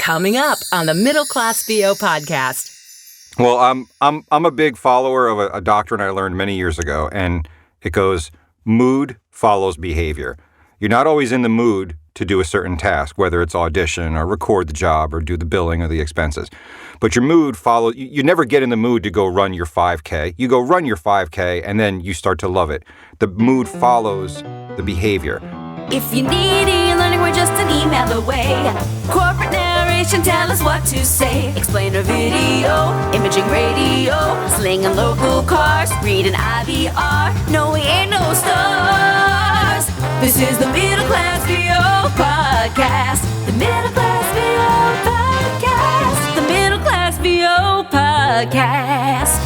Coming up on the Middle Class VO podcast. Well, I'm a big follower of a doctrine I learned many years ago, and it goes, mood follows behavior. You're not always in the mood to do a certain task, whether it's audition or record the job or do the billing or the expenses. But your mood follows, you never get in the mood to go run your 5K. You go run your 5K and then you start to love it. The mood follows the behavior. If you need e-learning, we're just an email away. Corporate narration, tell us what to say. Explainer video, imaging radio, slinging local cars, reading IVR. No, we ain't no stars. This is the Middle Class VO podcast. The Middle Class VO podcast. The Middle Class VO podcast.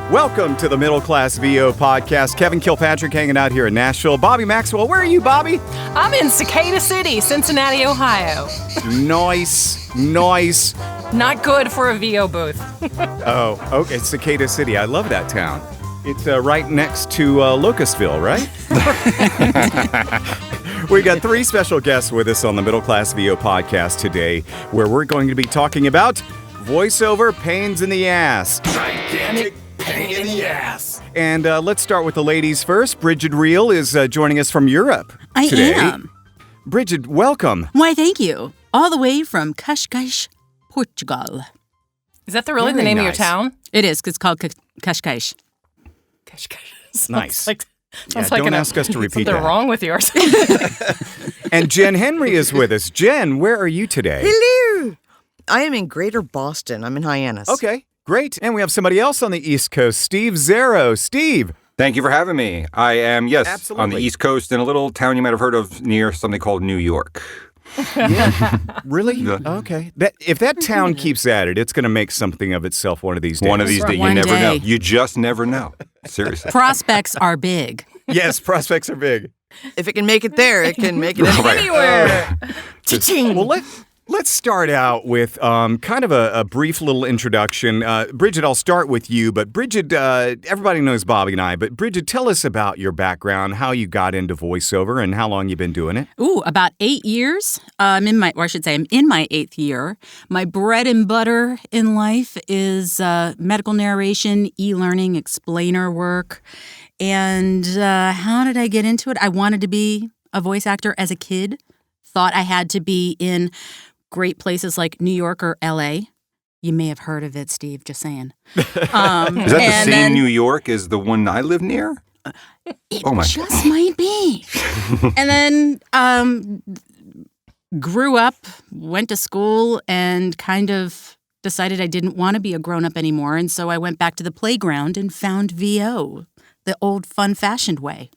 Welcome to the Middle Class VO podcast. Kevin Kilpatrick hanging out here in Nashville. Bobby Maxwell, where are you, Bobby? I'm in Cicada City, Cincinnati, Ohio. Nice. Not good for a VO booth. Oh, okay, Cicada City. I love that town. It's right next to Locustville, right? We got three special guests with us on the Middle Class VO podcast today, where we're going to be talking about voiceover pains in the ass. Gigantic pain in the ass. And let's start with the ladies first. Brigid Reale is joining us from Europe today. I am. Brigid, welcome. Why, thank you. All the way from Cascais, Portugal. Is that really the Very name of nice. your town? It is. It's called Cascais. Nice. Sounds Yeah, like don't ask us to repeat something that. wrong with yours. And Jenn Henry is with us. Jen, where are you today? Hello. I am in Greater Boston. I'm in Hyannis. Okay, great. And we have somebody else on the East Coast, Steve Zarro. Steve. Thank you for having me. I am, yes, Absolutely. on the East Coast in a little town you might have heard of near something called New York. Yeah. Really? Yeah. Okay. If that town keeps at it, it's going to make something of itself one of these days. One of these days, you One never know. day. You just never know. Seriously. Prospects are big. Yes, prospects are big. If it can make it there, it can make it Right. anywhere. Cha-ching. Well, let's start out with kind of a brief little introduction. Brigid, I'll start with you. But Brigid, everybody knows Bobby and I. But Brigid, tell us about your background, how you got into voiceover, and how long you've been doing it. Ooh, about 8 years. I'm in my 8th year. My bread and butter in life is medical narration, e-learning, explainer work. And how did I get into it? I wanted to be a voice actor as a kid. Thought I had to be in great places like New York or L.A. You may have heard of it, Steve, just saying. Is that the same New York as the one I live near? It Oh, my just might be. And then grew up, went to school, and kind of decided I didn't want to be a grown-up anymore. And so I went back to the playground and found VO, the old fun-fashioned way.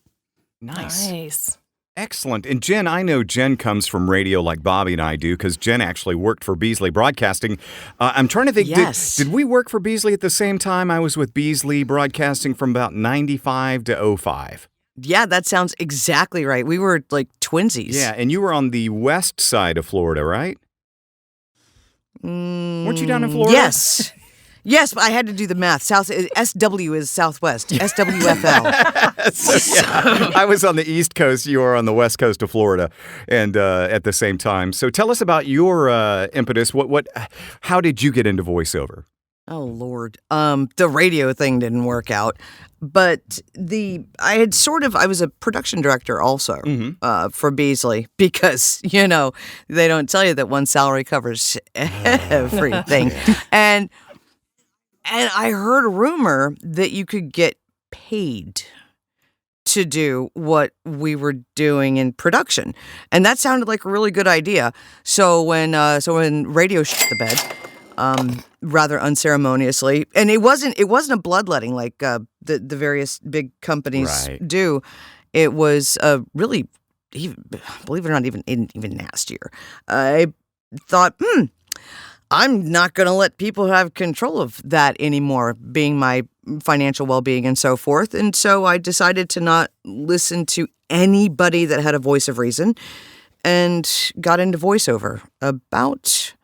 Nice. Excellent. And Jen, I know Jen comes from radio like Bobby and I do because Jen actually worked for Beasley Broadcasting. I'm trying to think, Yes. did we work for Beasley at the same time? I was with Beasley Broadcasting from about 95 to 05. Yeah, that sounds exactly right. We were like twinsies. Yeah, and you were on the west side of Florida, right? Weren't you down in Florida? Yes. Yes, but I had to do the math. SW is Southwest. SWFL. So, yeah, I was on the East Coast. You were on the West Coast of Florida, and at the same time. So tell us about your impetus. How did you get into voiceover? Oh, Lord. The radio thing didn't work out. But I was a production director also for Beasley because, they don't tell you that one salary covers everything. And I heard a rumor that you could get paid to do what we were doing in production. And that sounded like a really good idea. So when radio shit the bed, rather unceremoniously, and it wasn't a bloodletting like the various big companies do. It was really, believe it or not, even nastier. I thought, I'm not going to let people have control of that anymore, being my financial well-being and so forth. And so I decided to not listen to anybody that had a voice of reason and got into voiceover about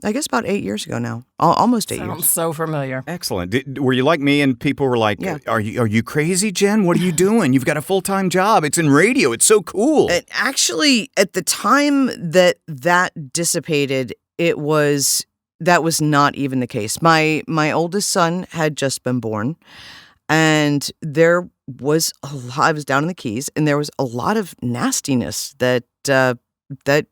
I guess about 8 years ago now. Almost 8 years. Sounds so familiar. Excellent. Were you like me and people were like, Yeah. are you crazy, Jen? What are you doing? You've got a full-time job. It's in radio. It's so cool. And actually, at the time that dissipated, that was not even the case. My oldest son had just been born, and there was a lot. I was down in the Keys, and there was a lot of nastiness that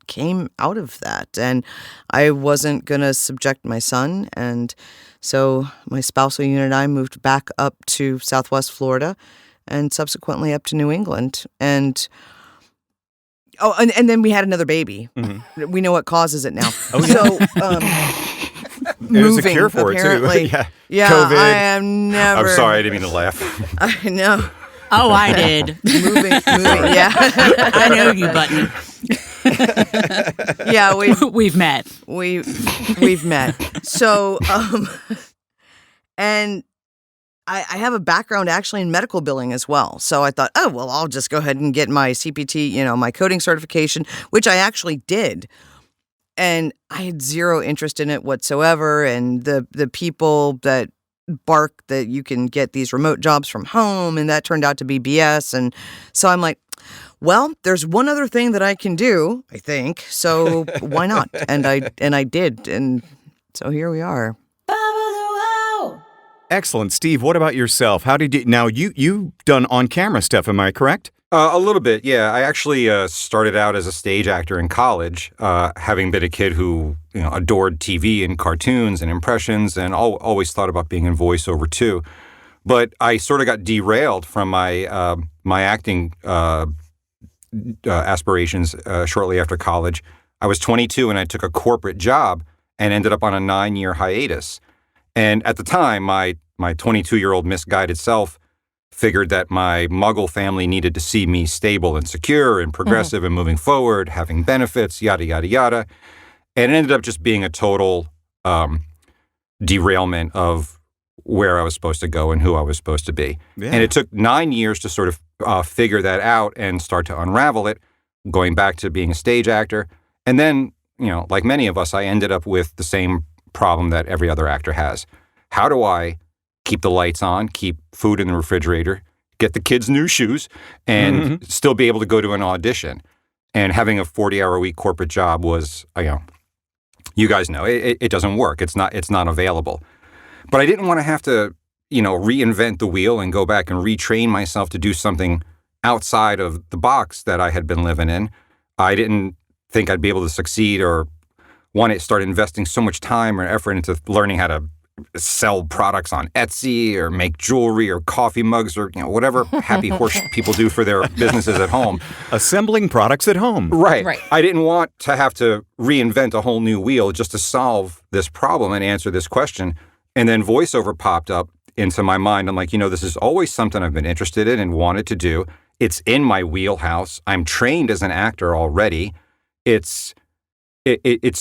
came out of that, and I wasn't gonna subject my son, and so my spousal unit and I moved back up to Southwest Florida, and subsequently up to New England, and then we had another baby. Mm-hmm. We know what causes it now. Oh, yeah. So There's moving, a cure for apparently. it too. Yeah, COVID. I am never. I'm sorry, I didn't mean to laugh. I know. Oh, I did. Moving. Yeah, I know you, Button. yeah. We've met. We've met. So, and I have a background actually in medical billing as well. So I thought, oh, well, I'll just go ahead and get my CPT, my coding certification, which I actually did. And I had zero interest in it whatsoever. And the people that bark that you can get these remote jobs from home, and that turned out to be BS. And so I'm like, well, there's one other thing that I can do, I think. So why not? And I did. And so here we are. Excellent. Steve, what about yourself? How did you... Now, you've done on-camera stuff, am I correct? A little bit, yeah. I actually started out as a stage actor in college, having been a kid who adored TV and cartoons and impressions, and always thought about being in voiceover too. But I sort of got derailed from my my acting aspirations shortly after college. I was 22 and I took a corporate job and ended up on a 9-year hiatus. And at the time, my 22-year-old misguided self figured that my Muggle family needed to see me stable and secure and progressive and moving forward, having benefits, yada, yada, yada. And it ended up just being a total derailment of where I was supposed to go and who I was supposed to be. Yeah. And it took 9 years to sort of figure that out and start to unravel it, going back to being a stage actor. And then, like many of us, I ended up with the same problem that every other actor has. How do I keep the lights on, keep food in the refrigerator, get the kids new shoes, and still be able to go to an audition? And having a 40-hour-a-week corporate job was, you guys know, it doesn't work. It's not available. But I didn't want to have to, reinvent the wheel and go back and retrain myself to do something outside of the box that I had been living in. I didn't think I'd be able to succeed or want to start investing so much time or effort into learning how to sell products on Etsy or make jewelry or coffee mugs or whatever happy horse people do for their businesses at home. Assembling products at home. Right. I didn't want to have to reinvent a whole new wheel just to solve this problem and answer this question. And then voiceover popped up into my mind. I'm like, this is always something I've been interested in and wanted to do. It's in my wheelhouse. I'm trained as an actor already. It's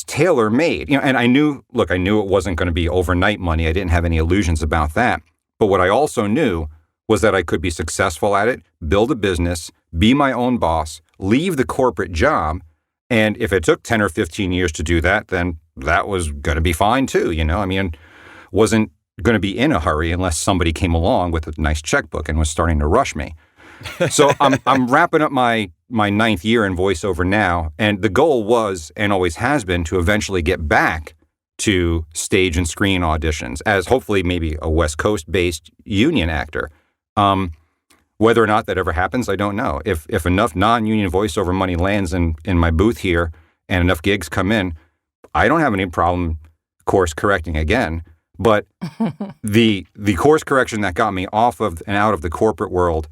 tailor-made, and I knew it wasn't going to be overnight money. I didn't have any illusions about that. But what I also knew was that I could be successful at it, build a business, be my own boss, leave the corporate job. And if it took 10 or 15 years to do that, then that was going to be fine too. Wasn't going to be in a hurry unless somebody came along with a nice checkbook and was starting to rush me. So I'm wrapping up my 9th year in voiceover now, and the goal was and always has been to eventually get back to stage and screen auditions as hopefully maybe a West Coast-based union actor. Whether or not that ever happens, I don't know. If enough non-union voiceover money lands in my booth here and enough gigs come in, I don't have any problem course correcting again. But the course correction that got me off of and out of the corporate world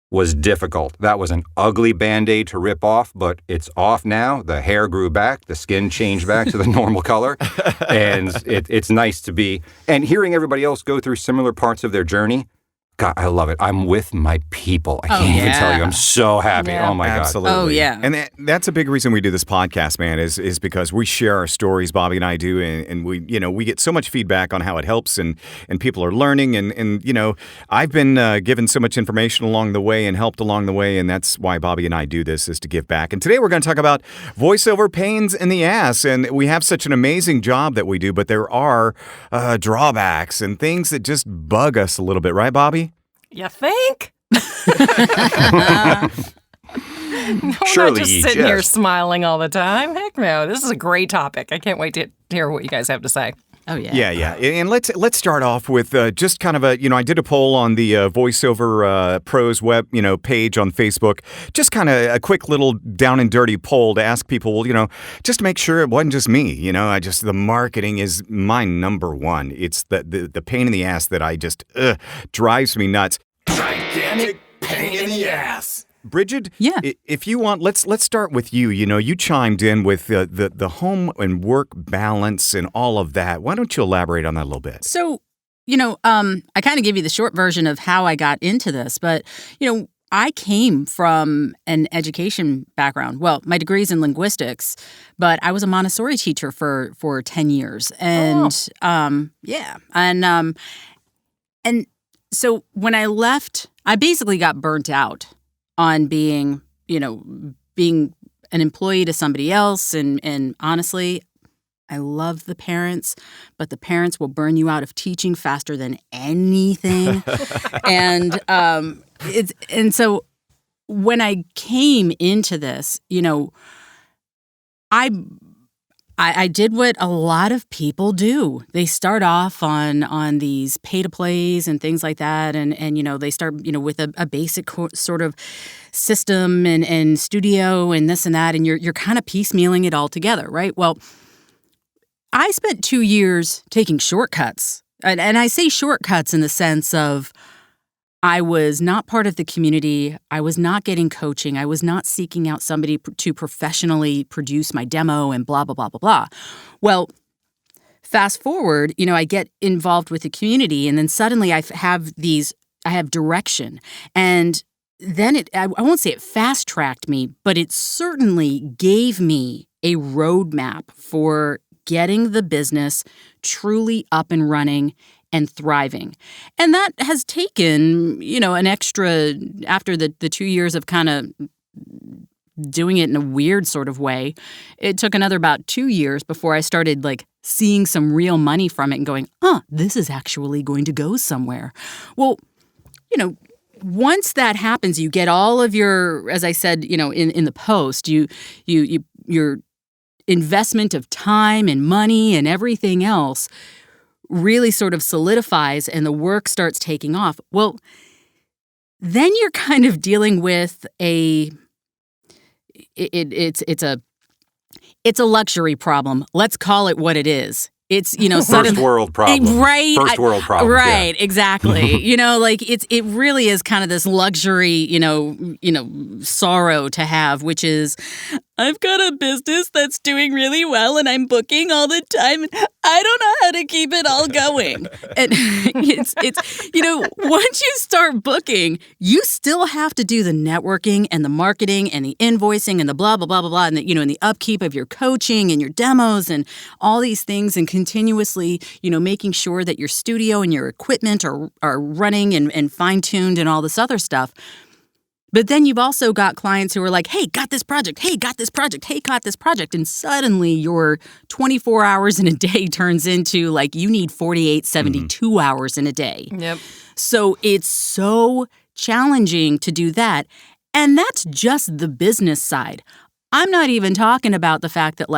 was difficult. That was an ugly Band-Aid to rip off, but it's off now. The hair grew back. The skin changed back to the normal color. And it's nice to be. And hearing everybody else go through similar parts of their journey, God, I love it. I'm with my people. I can't even tell you. I'm so happy. Yeah. Oh my God. Absolutely. Oh, yeah. And that's a big reason we do this podcast, man, is because we share our stories, Bobbi and I do, and we, we get so much feedback on how it helps and people are learning and I've been given so much information along the way and helped along the way, and that's why Bobbi and I do this, is to give back. And today we're going to talk about voiceover pains in the ass, and we have such an amazing job that we do, but there are drawbacks and things that just bug us a little bit, right, Bobbi? You think? No, Surely I'm not just you sitting here just- smiling all the time. Heck no, this is a great topic. I can't wait to hear what you guys have to say. Oh, yeah. Yeah. And let's start off with just kind of I did a poll on the VoiceOver Pros web, page on Facebook. Just kind of a quick little down and dirty poll to ask people, just to make sure it wasn't just me. The marketing is my number one. It's the pain in the ass that I just drives me nuts. Gigantic pain in the ass. Brigid, Yeah. if you want, let's start with you. You chimed in with the home and work balance and all of that. Why don't you elaborate on that a little bit? So, I kind of gave you the short version of how I got into this, but, I came from an education background. Well, my degree's in linguistics, but I was a Montessori teacher for 10 years. And, And so when I left, I basically got burnt out on being an employee to somebody else. And honestly, I love the parents, but the parents will burn you out of teaching faster than anything. And so when I came into this, I did what a lot of people do. They start off on these pay-to-plays and things like that, and they start with a basic sort of system and studio and this and that, and you're kind of piecemealing it all together, right? Well, I spent 2 years taking shortcuts, and I say shortcuts in the sense of I was not part of the community. I was not getting coaching. I was not seeking out somebody to professionally produce my demo and blah, blah, blah, blah, blah. Well, fast forward, I get involved with the community, and then suddenly I have direction. And then I won't say it fast-tracked me, but it certainly gave me a roadmap for getting the business truly up and running and thriving. And that has taken, an extra, after the 2 years of kind of doing it in a weird sort of way, it took another about 2 years before I started seeing some real money from it and going, this is actually going to go somewhere. Well, once that happens, you get all of your, as I said, in the post, your investment of time and money and everything else really sort of solidifies and the work starts taking off. Well, then you're kind of dealing with it's a luxury problem. Let's call it what it is. It's, First world problem. Right. First world problem. Right, yeah. Exactly. It really is kind of this luxury, sorrow to have, which is I've got a business that's doing really well and I'm booking all the time and I don't know how to keep it all going. And it's once you start booking, you still have to do the networking and the marketing and the invoicing and the blah, blah, blah, blah, blah, and and the upkeep of your coaching and your demos and all these things, and continuously, making sure that your studio and your equipment are running and fine-tuned and all this other stuff. But then you've also got clients who are like, hey, got this project. Hey, got this project. Hey, got this project. And suddenly your 24 hours in a day turns into you need 48, 72 hours in a day. Yep. So it's so challenging to do that. And that's just the business side. I'm not even talking about the fact that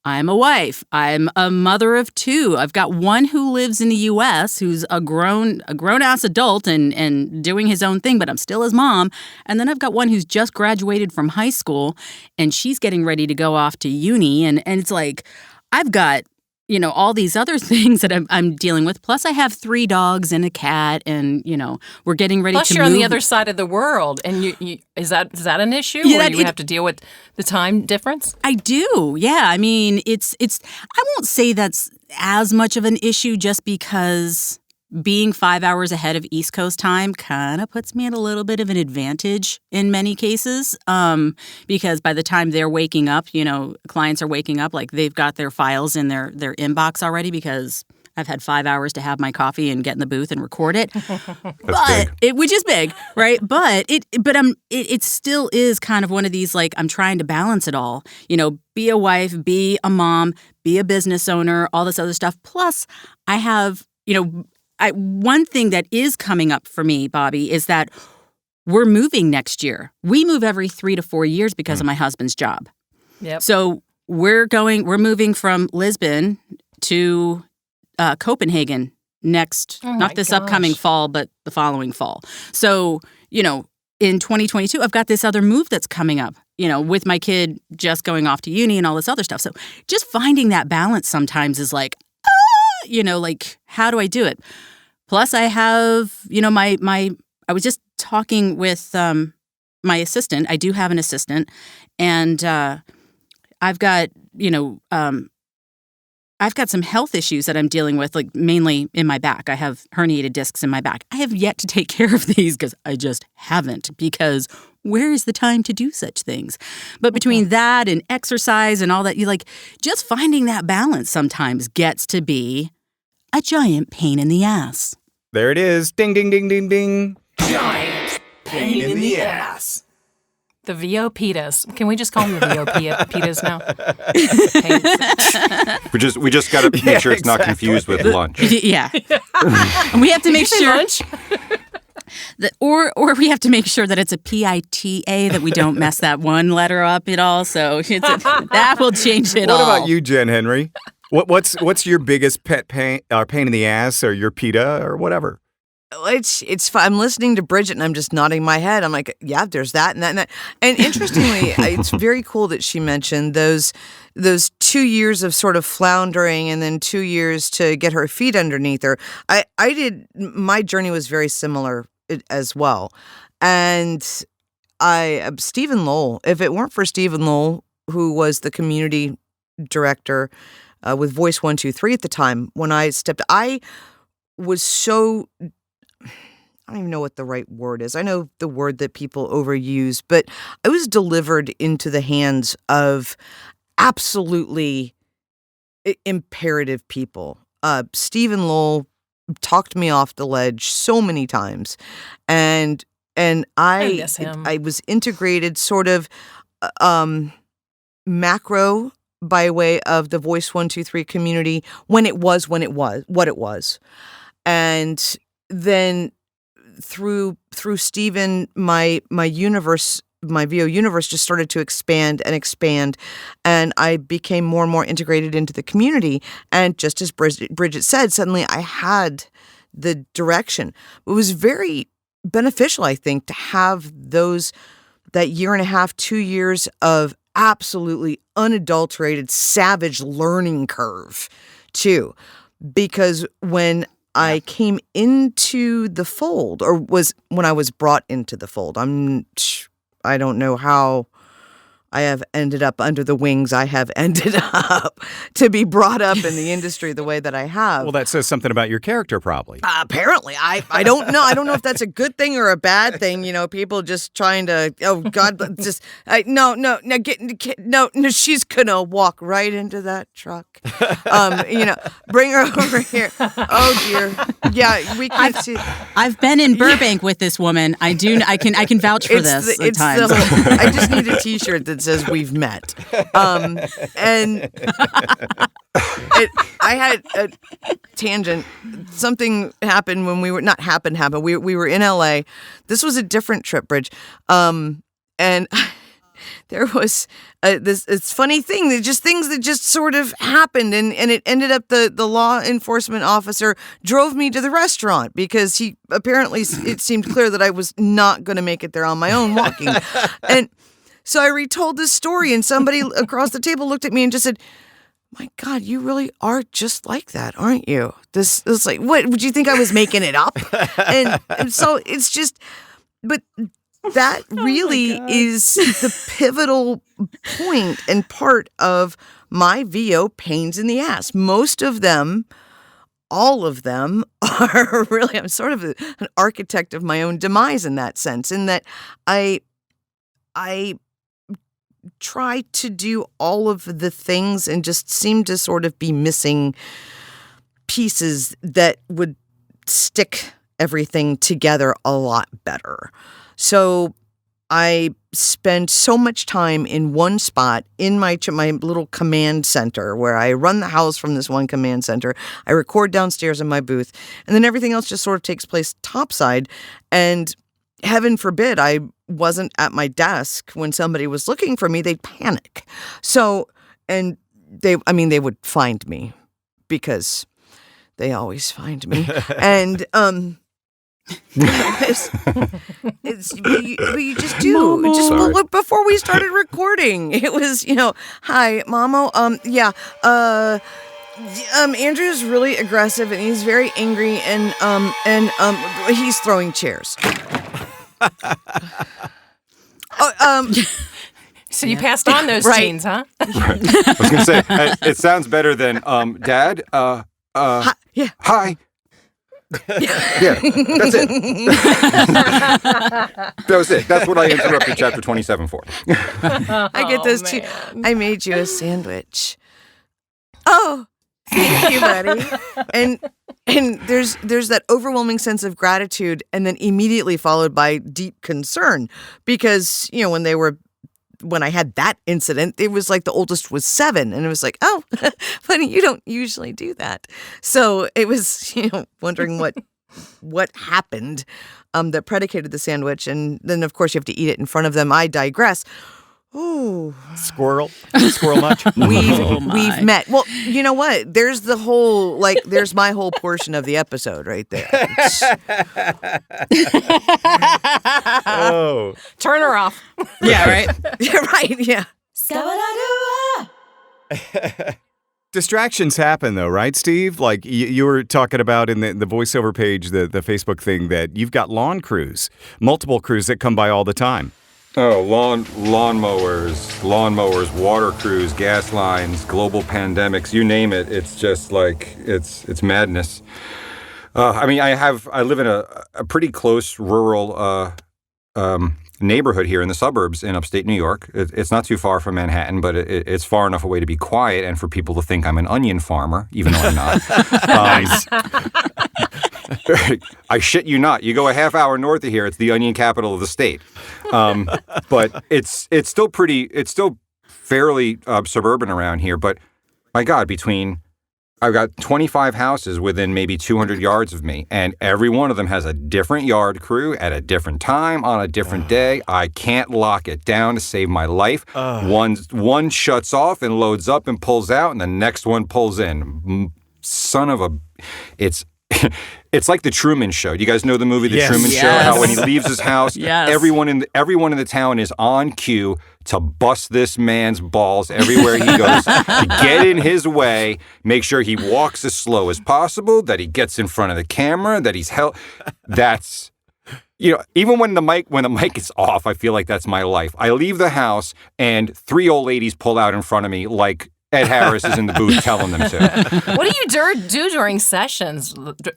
I'm a wife. I'm a mother of two. I've got one who lives in the U.S. who's a grown-ass adult and doing his own thing, but I'm still his mom. And then I've got one who's just graduated from high school, and she's getting ready to go off to uni. And it's I've got, all these other things that I'm dealing with. Plus, I have 3 dogs and a cat, and, we're getting ready to move. Plus, you're on the other side of the world, and is that an issue? Yeah, where you have to deal with the time difference? I do. Yeah. I mean, it's. I won't say that's as much of an issue just because being 5 hours ahead of East Coast time kind of puts me at a little bit of an advantage in many cases, because by the time they're waking up, clients are waking up, like they've got their files in their inbox already because I've had 5 hours to have my coffee and get in the booth and record it. Which is big, right? But it still is kind of one of these, like, I'm trying to balance it all. Be a wife, be a mom, be a business owner, all this other stuff. Plus, I have, one thing that is coming up for me, Bobbi, is that we're moving next year. We move every 3 to 4 years because of my husband's job. Yep. So we're moving from Lisbon to Copenhagen next, not this upcoming fall, but the following fall. So, in 2022, I've got this other move that's coming up, with my kid just going off to uni and all this other stuff. So just finding that balance sometimes is like, like, how do I do it? Plus I have, I was just talking with my assistant. I do have an assistant, and I've got, I've got some health issues that I'm dealing with, like mainly in my back. I have herniated discs in my back. I have yet to take care of these because I just haven't, because where is the time to do such things? But between that and exercise and all that, just finding that balance sometimes gets to be a giant pain in the ass. There it is. Ding, ding, ding, ding, ding. Giant pain in the ass. The VO pitas. Can we just call them the VO pitas now? We just got to make sure it's not confused with lunch. Yeah. And we have to make sure lunch? or we have to make sure that it's a PITA, that we don't mess that one letter up at all. So that will change it all. What about you, Jenn Henry? What's your biggest pet pain in the ass, or your PITA, or whatever? It's I'm listening to Brigid and I'm just nodding my head. I'm like, yeah, there's that and that and that. And interestingly, it's very cool that she mentioned those 2 years of sort of floundering and then 2 years to get her feet underneath her. My journey was very similar as well. And Stephen Lowell, if it weren't for Stephen Lowell, who was the community director with Voice 123 at the time, when I was so, I don't even know what the right word is. I know the word that people overuse, but I was delivered into the hands of absolutely imperative people. Stephen Lowell talked me off the ledge so many times, and I miss him. I was integrated sort of macro by way of the Voice 123 community when it was what it was, and then through Stephen, my universe, my VO universe just started to expand, and I became more and more integrated into the community. And just as Brigid said, suddenly I had the direction. It was very beneficial, I think, to have that year and a half, 2 years of absolutely unadulterated, savage learning curve, too, because when I came into the fold, or was when I was brought into the fold. I don't know how I have ended up under the wings I have ended up to be brought up in the industry the way that I have. Well, that says something about your character, probably. Apparently. I don't know. I don't know if that's a good thing or a bad thing. People just trying to, oh God, just, no, she's gonna walk right into that truck. Bring her over here. Oh dear. Yeah, we can see. I've been in Burbank with this woman. I can vouch for this at times. I just need a t-shirt that says we've met. And I had a tangent. Something happened when we were, not happened. We were in LA. This was a different trip, Bridge. And there was this funny thing that things that just sort of happened, and it ended up the law enforcement officer drove me to the restaurant because he apparently, it seemed clear that I was not going to make it there on my own walking. And so I retold this story, and somebody across the table looked at me and just said, "My God, you really are just like that, aren't you?" This was like, what, would you think I was making it up? And so it's just, but that really is the pivotal point and part of my VO pains in the ass. Most of them all of them are really, I'm sort of an architect of my own demise in that sense, in that I try to do all of the things and just seem to sort of be missing pieces that would stick everything together a lot better. So I spend so much time in one spot in my little command center where I run the house from this one command center. I record downstairs in my booth, and then everything else just sort of takes place topside. And heaven forbid I wasn't at my desk when somebody was looking for me, they'd panic. So, and they would find me because they always find me. And, you just do. Mama. Just Sorry. look, before we started recording, it was, hi, Mama. Andrew's really aggressive and he's very angry and he's throwing chairs. So you passed on those Right. genes, huh? I was going to say, it sounds better than, Dad, Hi, yeah. hi. Yeah, that's it. That was it. That's what I interrupted chapter 27 for. I get those too. man. I made you a sandwich. Oh, thank you, buddy. And there's that overwhelming sense of gratitude, and then immediately followed by deep concern because when I had that incident, it was like the oldest was 7, and it was like, oh, funny, you don't usually do that. So it was, wondering what happened that predicated the sandwich, and then of course you have to eat it in front of them. I digress. Ooh. Squirrel much? We've met. Well, you know what? There's the whole, there's my whole portion of the episode right there. Oh. Turn her off. Yeah, right. Yeah, right, yeah. Distractions happen, though, right, Steve? Like you were talking about in the voiceover page, the Facebook thing, that you've got lawn crews, multiple crews that come by all the time. Oh, lawnmowers, water crews, gas lines, global pandemics, you name it. It's just like, it's madness. I live in a pretty close rural neighborhood here in the suburbs in upstate New York. It's not too far from Manhattan, but it's far enough away to be quiet and for people to think I'm an onion farmer, even though I'm not. Nice. I shit you not. You go a half hour north of here, it's the onion capital of the state. But it's still fairly suburban around here. But my God, I've got 25 houses within maybe 200 yards of me, and every one of them has a different yard crew at a different time on a different day. I can't lock it down to save my life. One shuts off and loads up and pulls out, and the next one pulls in. It's like the Truman Show. Do you guys know the movie The Truman Show? How when he leaves his house, everyone in the town is on cue to bust this man's balls everywhere he goes, to get in his way, make sure he walks as slow as possible, that he gets in front of the camera, that he's held. That's, even when the mic is off, I feel like that's my life. I leave the house and 3 old ladies pull out in front of me like Ed Harris is in the booth telling them to. What do you do during sessions,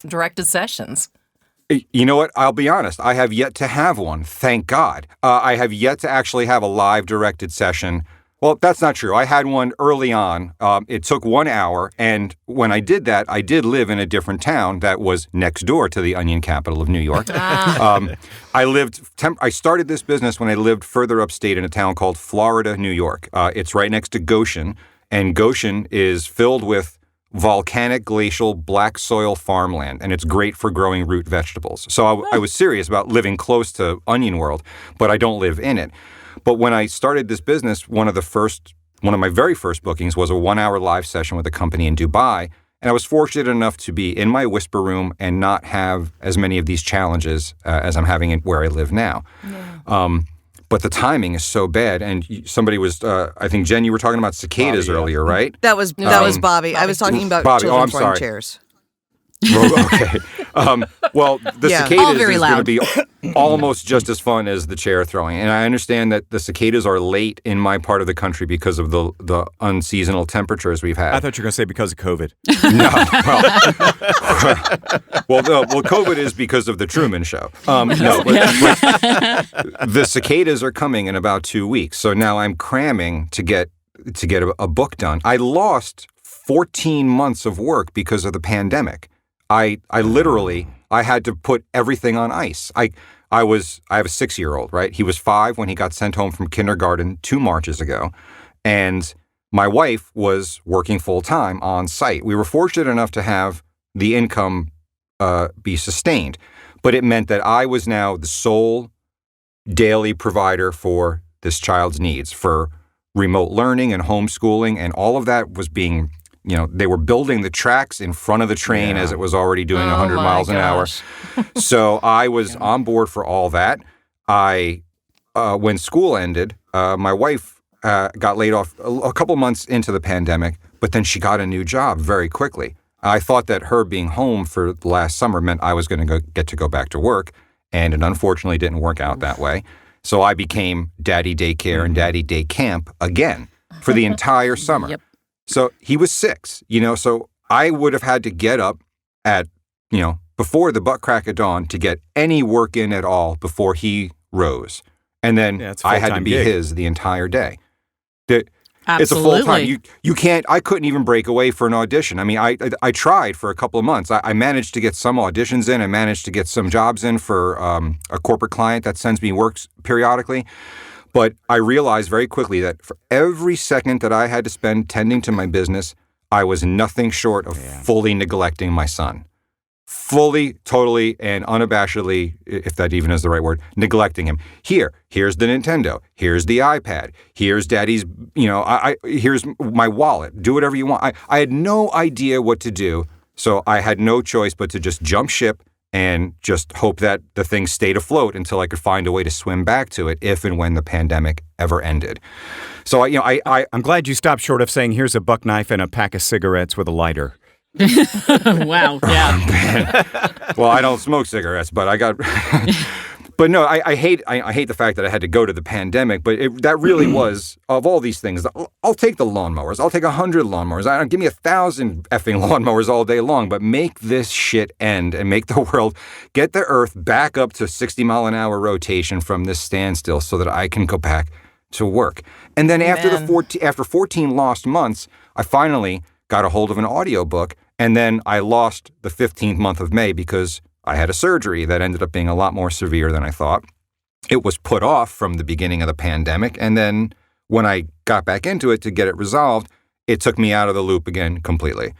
directed sessions? You know what? I'll be honest. I have yet to have one. Thank God. I have yet to actually have a live directed session. Well, that's not true. I had one early on. It took 1 hour. And when I did that, I did live in a different town that was next door to the onion capital of New York. I started this business when I lived further upstate in a town called Florida, New York. It's right next to Goshen. And Goshen is filled with volcanic glacial black soil farmland, and it's great for growing root vegetables. So I was serious about living close to Onion World, but I don't live in it. But when I started this business, one of my very first bookings was a 1-hour live session with a company in Dubai, and I was fortunate enough to be in my whisper room and not have as many of these challenges as I'm having where I live now. Yeah. But the timing is so bad, and somebody was, I think, Jen, you were talking about cicadas earlier, right? That was Bobby. I was talking about Bobby. children I'm throwing sorry. chairs. Okay. Well, the Yeah. All cicadas very is going to loud. be almost just as fun as the chair throwing. And I understand that the cicadas are late in my part of the country because of the unseasonal temperatures we've had. I thought you were going to say because of COVID. Well, COVID is because of the Truman Show. No, but the cicadas are coming in about 2 weeks. So now I'm cramming to get a book done. I lost 14 months of work because of the pandemic. I literally had to put everything on ice. I have a 6-year-old, right? He was 5 when he got sent home from kindergarten 2 Marches ago. And my wife was working full time on site. We were fortunate enough to have the income be sustained, but it meant that I was now the sole daily provider for this child's needs, for remote learning and homeschooling, and all of that was being, they were building the tracks in front of the train as it was already doing 100 miles an hour. So I was on board for all that. When school ended, my wife got laid off a couple months into the pandemic, but then she got a new job very quickly. I thought that her being home for the last summer meant I was going to get to go back to work, and it unfortunately didn't work out that way. So I became daddy daycare and daddy day camp again for the entire summer. Yep. So he was 6, so I would have had to get up at, before the butt crack of dawn to get any work in at all before he rose. And then it's a I had to full-time be gig. his the entire day. It's a Absolutely. full time. You can't. I couldn't even break away for an audition. I mean, I tried for a couple of months. I managed to get some auditions in. I managed to get some jobs in for a corporate client that sends me works periodically. But I realized very quickly that for every second that I had to spend tending to my business, I was nothing short of fully neglecting my son. Fully, totally, and unabashedly, if that even is the right word, neglecting him. Here's the Nintendo. Here's the iPad. Here's daddy's, here's my wallet. Do whatever you want. I had no idea what to do, so I had no choice but to just jump ship and just hope that the thing stayed afloat until I could find a way to swim back to it if and when the pandemic ever ended. So, I'm glad you stopped short of saying, here's a buck knife and a pack of cigarettes with a lighter. Wow. Yeah. Well, I don't smoke cigarettes, but I got. But no, I hate the fact that I had to go to the pandemic. But that really was, of all these things. I'll take the lawnmowers. I'll take 100 lawnmowers. Give me 1,000 effing lawnmowers all day long. But make this shit end and make the world get the Earth back up to 60-mile-an-hour rotation from this standstill, so that I can go back to work. And then after 14 lost months, I finally got a hold of an audiobook, and then I lost the 15th month of May because I had a surgery that ended up being a lot more severe than I thought. It was put off from the beginning of the pandemic, and then when I got back into it to get it resolved, it took me out of the loop again completely.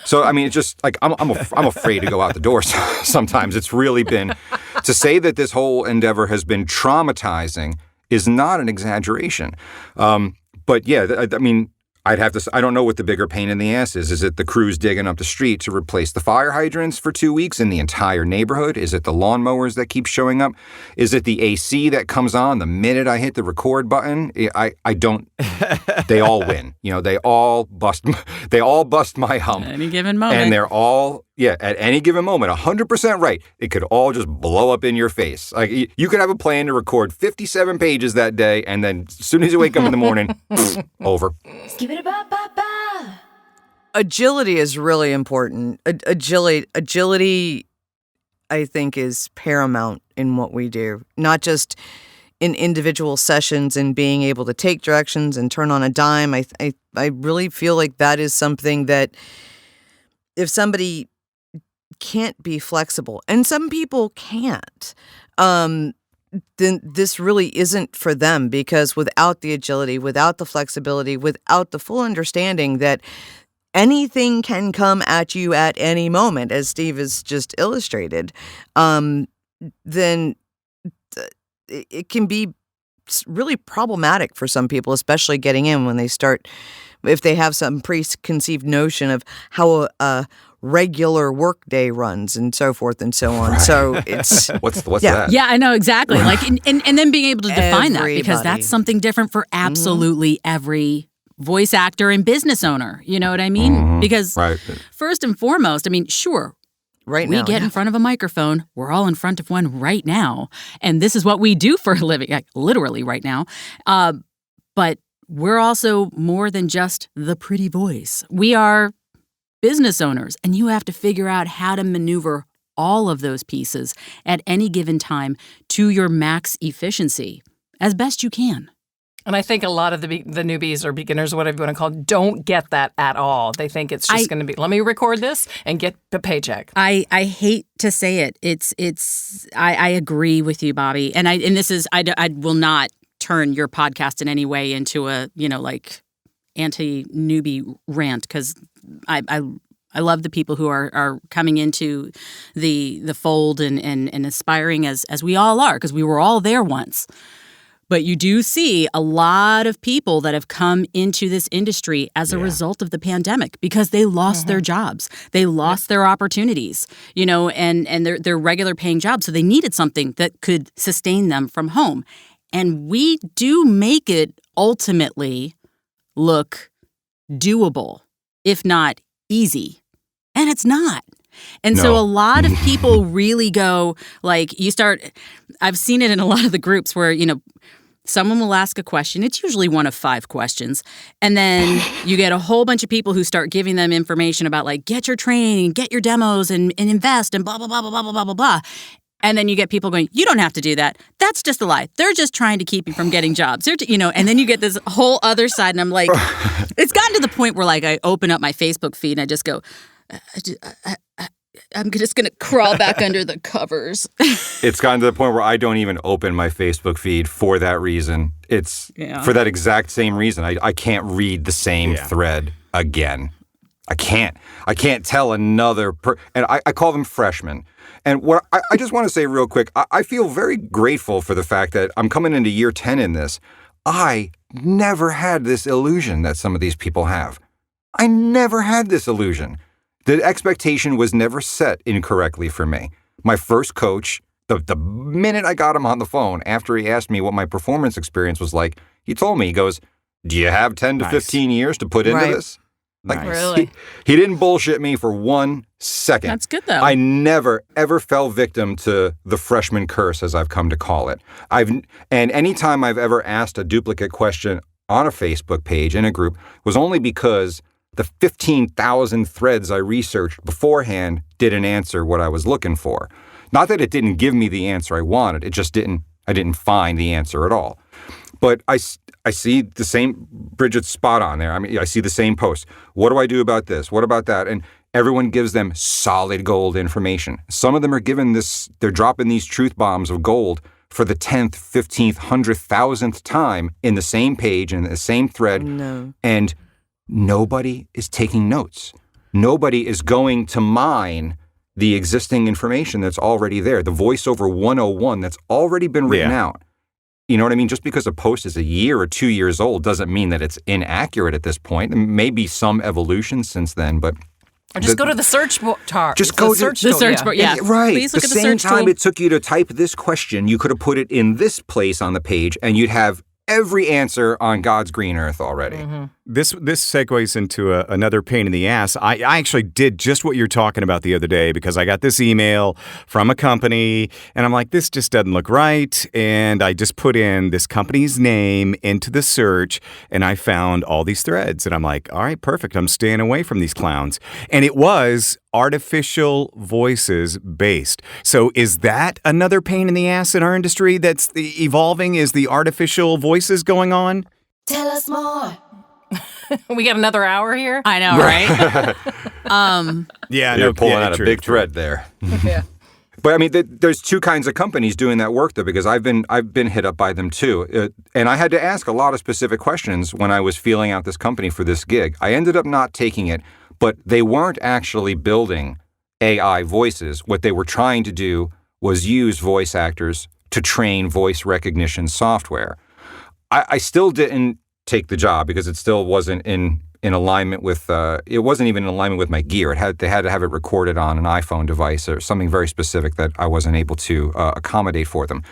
So, I mean, it's just like I'm afraid to go out the door sometimes. It's really been, to say that this whole endeavor has been traumatizing is not an exaggeration. But yeah, I mean, I don't know what the bigger pain in the ass is. Is it the crews digging up the street to replace the fire hydrants for 2 weeks in the entire neighborhood? Is it the lawnmowers that keep showing up? Is it the AC that comes on the minute I hit the record button? I don't. They all win. They all bust my hump. Any given moment. And they're all, at any given moment, 100% right. It could all just blow up in your face. Like, you could have a plan to record 57 pages that day, and then as soon as you wake up in the morning, over. Agility is really important. Agility, I think, is paramount in what we do. Not just in individual sessions and being able to take directions and turn on a dime. I really feel like that is something that if somebody can't be flexible, and some people can't, then this really isn't for them, because without the agility, without the flexibility, without the full understanding that anything can come at you at any moment, as Steve has just illustrated, then it can be really problematic for some people, especially getting in when they start, if they have some preconceived notion of how a regular work day runs and so forth and so on. Right. So it's what's that? Yeah, I know exactly. Like, and then being able to define that, because that's something different for absolutely every voice actor and business owner. You know what I mean? Because first and foremost, I mean, sure, Right We now, get in front of a microphone. We're all in front of one right now. And this is what we do for a living, like, literally right now. But we're also more than just the pretty voice. We are business owners, and you have to figure out how to maneuver all of those pieces at any given time to your max efficiency as best you can. And I think a lot of the newbies or beginners, whatever you want to call it, don't get that at all. They think it's just going to be, let me record this and get the paycheck. I hate to say it. I agree with you, Bobbi. And this is, I will not turn your podcast in any way into a, like anti-newbie rant, because I love the people who are coming into the fold and aspiring as we all are, because we were all there once. But you do see a lot of people that have come into this industry as a result of the pandemic because they lost their jobs. They lost their opportunities, and their regular paying jobs. So they needed something that could sustain them from home. And we do make it ultimately look doable, if not easy. And it's not. And so a lot of people really go, like, I've seen it in a lot of the groups where, someone will ask a question. It's usually one of 5 questions. And then you get a whole bunch of people who start giving them information about, like, get your training, get your demos, and invest, and blah, blah, blah, blah, blah, blah, blah, blah. And then you get people going, you don't have to do that. That's just a lie. They're just trying to keep you from getting jobs. And then you get this whole other side. And I'm like, it's gotten to the point where, like, I open up my Facebook feed and I just go, I'm just going to crawl back under the covers. It's gotten to the point where I don't even open my Facebook feed for that reason. It's for that exact same reason. I can't read the same thread again. I can't tell another and I call them freshmen. And what I just want to say real quick, I feel very grateful for the fact that I'm coming into year 10 in this. I never had this illusion that some of these people have. I never had this illusion. The expectation was never set incorrectly for me. My first coach, the minute I got him on the phone, after he asked me what my performance experience was like, he told me, he goes, do you have 10 to 15 years to put into this? Like, Really? He didn't bullshit me for 1 second. That's good, though. I never, ever fell victim to the freshman curse, as I've come to call it. And anytime I've ever asked a duplicate question on a Facebook page in a group was only because the 15,000 threads I researched beforehand didn't answer what I was looking for. Not that it didn't give me the answer I wanted. It just I didn't find the answer at all. But I see the same, Brigid's spot on there. I mean, I see the same post. What do I do about this? What about that? And everyone gives them solid gold information. Some of them are given this, they're dropping these truth bombs of gold for the 10th, 15th, 100,000th time in the same page, in the same thread. No. And nobody is taking notes. Nobody is going to mine the existing information that's already there, the voiceover 101 that's already been written out. You know what I mean? Just because a post is a year or 2 years old doesn't mean that it's inaccurate at this point. There may be some evolution since then, but... Or just go to the search bar. Just go to the search bar, yeah. Right. Please look the at the same search time tool. it took you to type this question, you could have put it in this place on the page, and you'd have every answer on God's green earth already. Mm-hmm. This segues into another pain in the ass. I actually did just what you're talking about the other day because I got this email from a company and I'm like, this just doesn't look right. And I just put in this company's name into the search and I found all these threads. And I'm like, all right, perfect. I'm staying away from these clowns. And it was artificial voices based. So is that another pain in the ass in our industry that's evolving? Is the artificial voices going on? Tell us more. We got another hour here? I know, right? Yeah, You're pulling out true, a big true. thread there. Yeah. But I mean, there's 2 kinds of companies doing that work though, because I've been hit up by them too, and I had to ask a lot of specific questions when I was feeling out this company for this gig. I ended up not taking it, but they weren't actually building AI voices. What they were trying to do was use voice actors to train voice recognition software. I still didn't take the job because it still wasn't in alignment with, it wasn't even in alignment with my gear. They had to have it recorded on an iPhone device or something very specific that I wasn't able to accommodate for them.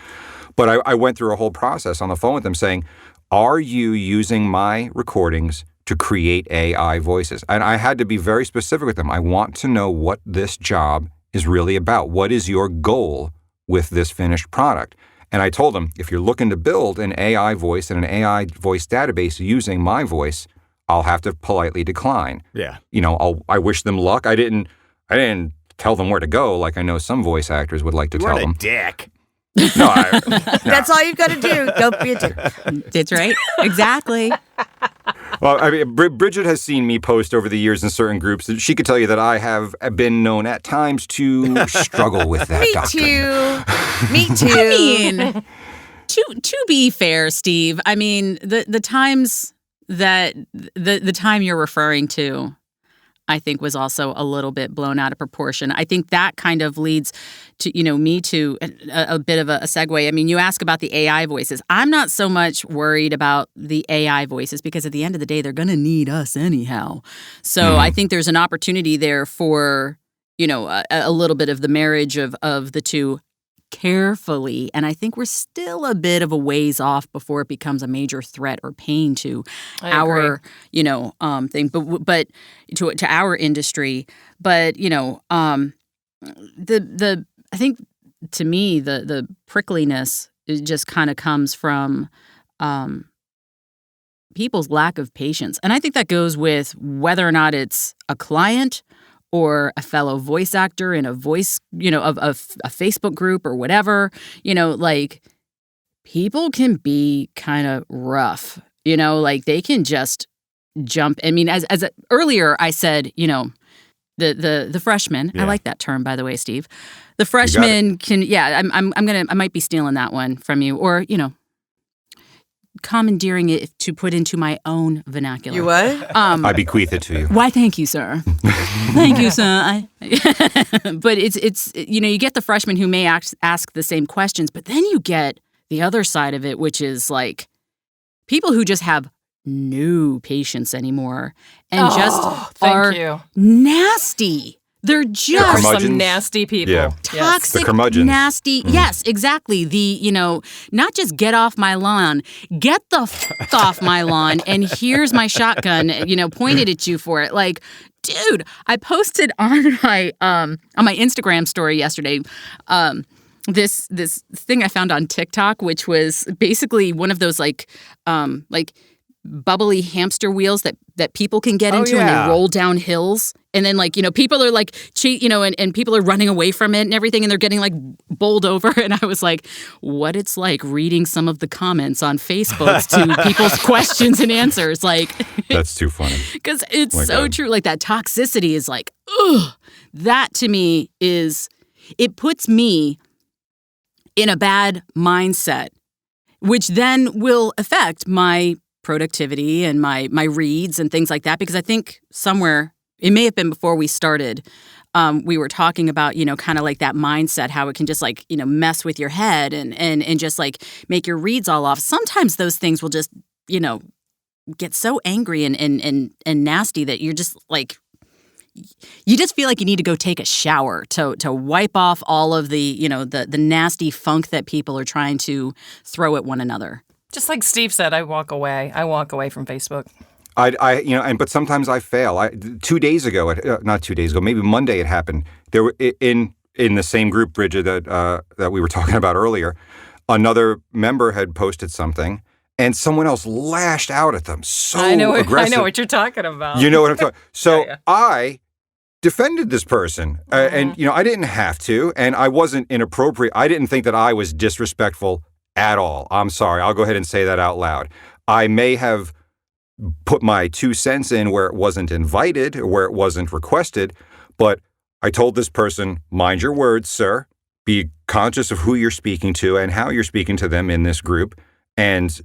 But I went through a whole process on the phone with them saying, are you using my recordings to create AI voices? And I had to be very specific with them. I want to know what this job is really about. What is your goal with this finished product? And I told him, if you're looking to build an AI voice and an AI voice database using my voice, I'll have to politely decline. Yeah. I wish them luck. I didn't tell them where to go like I know some voice actors would like to tell them. What a dick. No, That's all you've got to do. Don't be a dick. That's right. Exactly. Well, I mean, Brigid has seen me post over the years in certain groups. And she could tell you that I have been known at times to struggle with that doctrine. Me too. I mean, to be fair, Steve, I mean, the times that the time you're referring to, I think, was also a little bit blown out of proportion. I think that kind of leads to, me to a bit of a segue. I mean, you ask about the AI voices. I'm not so much worried about the AI voices because at the end of the day, they're going to need us anyhow. So I think there's an opportunity there for, a little bit of the marriage of the two carefully. And I think we're still a bit of a ways off before it becomes a major threat or pain to our, thing, but to our industry. But, I think to me, the prickliness just kind of comes from people's lack of patience. And I think that goes with whether or not it's a client or a fellow voice actor in a voice, of a Facebook group or whatever, people can be kind of rough, they can just jump. I mean, as earlier I said, the freshmen, I like that term, by the way, Steve, the freshmen can, I might be stealing that one from you or, commandeering it to put into my own vernacular. You what? I bequeath it to you. Why, thank you, sir. Thank you, sir. But it's you get the freshmen who may ask the same questions, but then you get the other side of it, which is like people who just have no patience anymore and are nasty. They're just some nasty people. Yeah. Toxic, The curmudgeons. nasty. Yes, exactly. The, not just get off my lawn, get the off my lawn, and here's my shotgun, pointed at you for it. Like, dude, I posted on my Instagram story yesterday, this thing I found on TikTok, which was basically one of those like bubbly hamster wheels that people can get into and they roll down hills. And then people are like cheat, and people are running away from it and everything. And they're getting like bowled over. And I was like, what it's like reading some of the comments on Facebook to people's questions and answers. Like, that's too funny. Because it's so true. Like that toxicity is like, ugh. That to me it puts me in a bad mindset, which then will affect my productivity and my reads and things like that. Because I think somewhere, it may have been before we started, we were talking about, kind of like that mindset, how it can just like, mess with your head and just like make your reads all off. Sometimes those things will just, get so angry and nasty that you're just like, you just feel like you need to go take a shower to wipe off all of the, the nasty funk that people are trying to throw at one another. Just like Steve said, I walk away. I walk away from Facebook. But sometimes I fail. 2 days ago, not 2 days ago, maybe Monday it happened. There were in the same group, Brigid, that we were talking about earlier, another member had posted something, and someone else lashed out at them aggressive. I know what you're talking about. You know what I'm talking. So Yeah. I defended this person, and I didn't have to, and I wasn't inappropriate. I didn't think that I was disrespectful at all. I'm sorry. I'll go ahead and say that out loud. I may have put my 2 cents in where it wasn't invited or where it wasn't requested, but I told this person, mind your words, sir. Be conscious of who you're speaking to and how you're speaking to them in this group. And,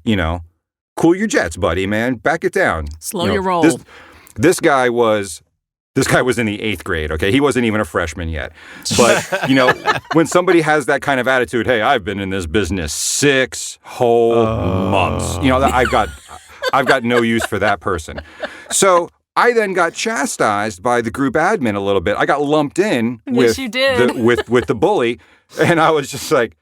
cool your jets, buddy, man. Back it down. Slow your roll. This guy was in the 8th grade, okay? He wasn't even a freshman yet. But, when somebody has that kind of attitude, hey, I've been in this business 6 whole months. I've got no use for that person. So I then got chastised by the group admin a little bit. I got lumped in with you did. with the bully, and I was just like,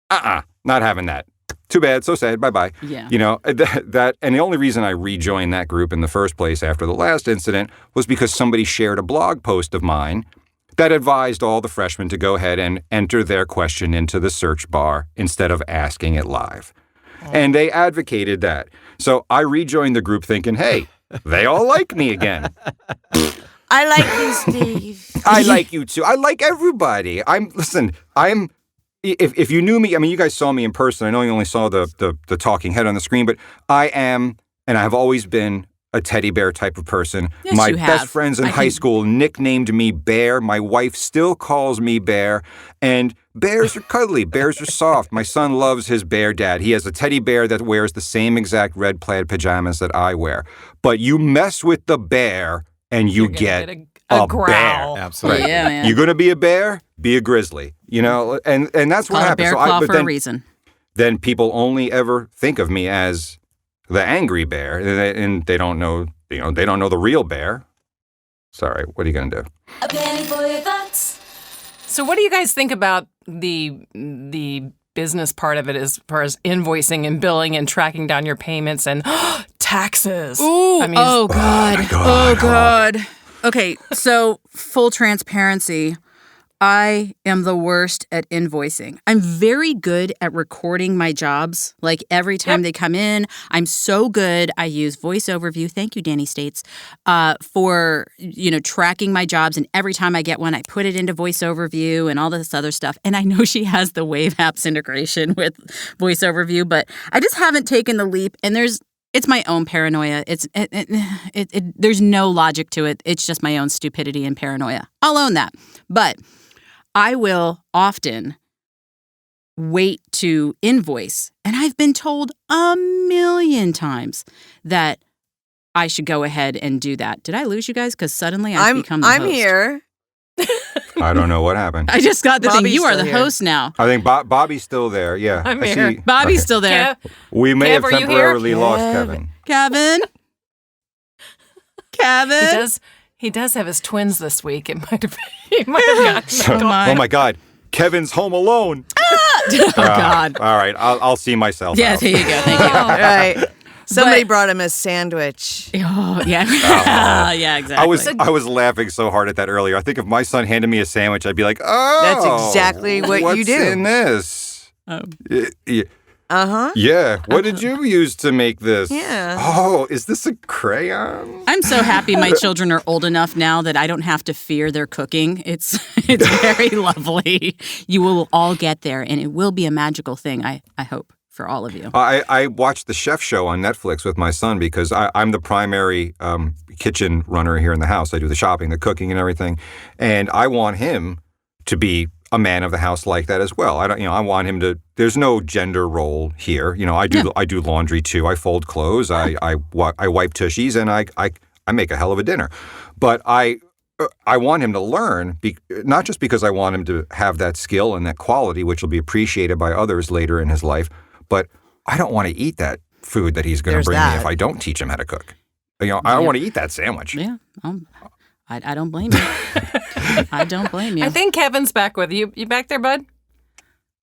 not having that. Too bad, so sad, bye-bye. Yeah. That, and the only reason I rejoined that group in the first place after the last incident was because somebody shared a blog post of mine that advised all the freshmen to go ahead and enter their question into the search bar instead of asking it live. And they advocated that. So I rejoined the group thinking, hey, they all like me again. I like you, Steve. I like you too. I like everybody. If you knew me, I mean, you guys saw me in person. I know you only saw the talking head on the screen, but I am, and I've always been, a teddy bear type of person. Yes, My you best have. friends in high school nicknamed me Bear. My wife still calls me Bear. And bears are cuddly. Bears are soft. My son loves his bear dad. He has a teddy bear that wears the same exact red plaid pajamas that I wear. But you mess with the bear and you get a growl. bear. Absolutely. Yeah, man. You're going to be a bear? Be a grizzly. You know, and that's what Call it a happens. bear claw for a reason. Then people only ever think of me as the angry bear, and they don't know, they don't know the real bear. Sorry, what are you going to do? A penny for your thoughts. So what do you guys think about the business part of it as far as invoicing and billing and tracking down your payments and taxes? Ooh, I mean, oh God. Okay, so full transparency. I am the worst at invoicing. I'm very good at recording my jobs. Like every time they come in, I'm so good. I use voiceover view. Thank you, Danny States, for, tracking my jobs. And every time I get one, I put it into voiceover view and all this other stuff. And I know she has the Wave Apps integration with voiceover view, but I just haven't taken the leap. And it's my own paranoia. There's no logic to it. It's just my own stupidity and paranoia. I'll own that. But I will often wait to invoice. And I've been told a million times that I should go ahead and do that. Did I lose you guys? Because suddenly I've become the host. I'm here. I don't know what happened. I just got the thing. Bobby's You are still the here. host now. I think Bobby's still there. Yeah, I'm I here. see. Bobby's Okay. still there. Kev, We may Kev, have are you here? temporarily lost Kevin. Kevin? Kevin? he does have his twins this week. He might have gotten my. Oh my God, Kevin's home alone. Oh, God. All right, I'll see myself. Yeah, out. there you go. Thank you. Right. Somebody brought him a sandwich. Oh, yeah. Yeah, exactly. I was laughing so hard at that earlier. I think if my son handed me a sandwich, I'd be like, oh, That's exactly what what's you do. in this? Uh-huh. Yeah. What did you use to make this? Yeah. Oh, is this a crayon? I'm so happy my children are old enough now that I don't have to fear their cooking. It's very lovely. You will all get there, and it will be a magical thing, I hope, for all of you. I watched the chef show on Netflix with my son because I'm the primary kitchen runner here in the house. I do the shopping, the cooking, and everything, and I want him to be a man of the house like that as well. I want him to. There's no gender role here. I do laundry too. I fold clothes. I wipe tushies, and I make a hell of a dinner. But I want him to learn, not just because I want him to have that skill and that quality, which will be appreciated by others later in his life. But I don't want to eat that food that he's going to bring me if I don't teach him how to cook. I don't want to eat that sandwich. Yeah, I don't blame you. I don't blame you. I think Kevin's back with you. You back there, bud?